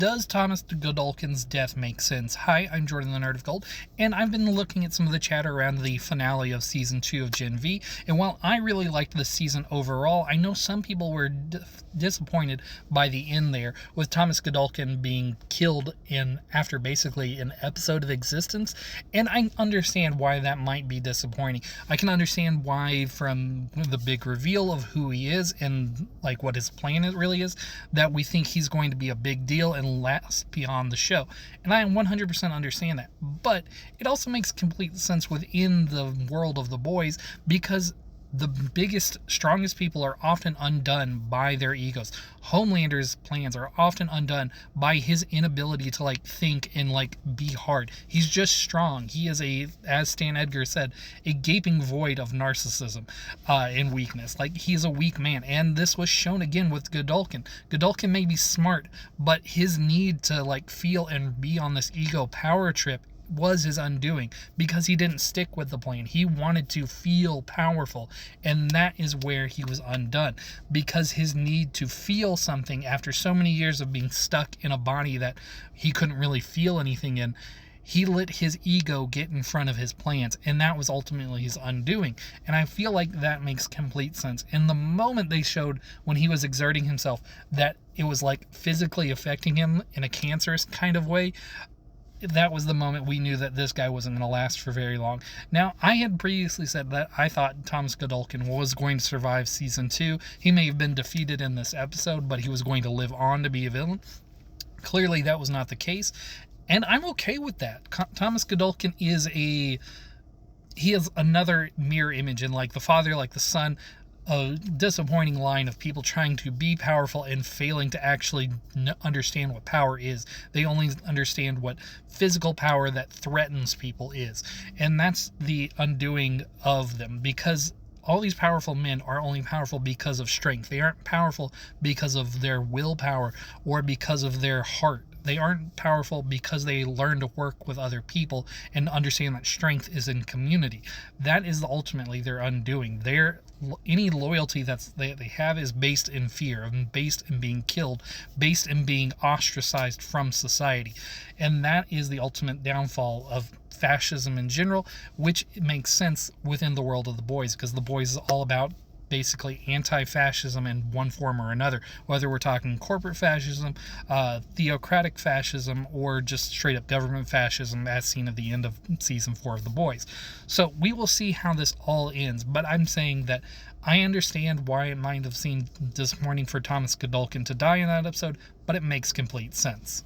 Does Thomas Godolkin's death make sense? Hi, I'm Jordan the Nerd of Gold, and I've been looking at some of the chatter around the finale of Season 2 of Gen V, and while I really liked this season overall, I know some people were disappointed by the end there, with Thomas Godolkin being killed after basically an episode of existence, and I understand why that might be disappointing. I can understand why, from the big reveal of who he is and like what his plan really is, that we think he's going to be a big deal and last beyond the show. And I 100% understand that. But it also makes complete sense within the world of the boys, because the biggest, strongest people are often undone by their egos. Homelander's plans are often undone by his inability to think and be hard. He's just strong. He is as Stan Edgar said, a gaping void of narcissism and weakness. He's a weak man, and this was shown again with Godolkin. Godolkin may be smart, but his need to feel and be on this ego power trip was his undoing, because he didn't stick with the plan. He wanted to feel powerful, and that is where he was undone, because his need to feel something after so many years of being stuck in a body that he couldn't really feel anything in, he let his ego get in front of his plans, and that was ultimately his undoing. And I feel like that makes complete sense. And the moment they showed when he was exerting himself that it was physically affecting him in a cancerous kind of way, that was the moment we knew that this guy wasn't going to last for very long. Now, I had previously said that I thought Thomas Godolkin was going to survive Season 2. He may have been defeated in this episode, but he was going to live on to be a villain. Clearly, that was not the case, and I'm okay with that. Thomas Godolkin he is another mirror image, and like the father, like the son, a disappointing line of people trying to be powerful and failing to actually understand what power is. They only understand what physical power that threatens people is. And that's the undoing of them, because all these powerful men are only powerful because of strength. They aren't powerful because of their willpower or because of their heart. They aren't powerful because they learn to work with other people and understand that strength is in community. That is ultimately their undoing. Any loyalty that they have is based in fear, based in being killed, based in being ostracized from society. And that is the ultimate downfall of fascism in general, which makes sense within the world of the boys, because the boys is all about basically anti-fascism in one form or another, whether we're talking corporate fascism, theocratic fascism, or just straight up government fascism, as seen at the end of Season 4 of The Boys. So we will see how this all ends, but I'm saying that I understand why it might have seemed disappointing for Thomas Godolkin to die in that episode, but it makes complete sense.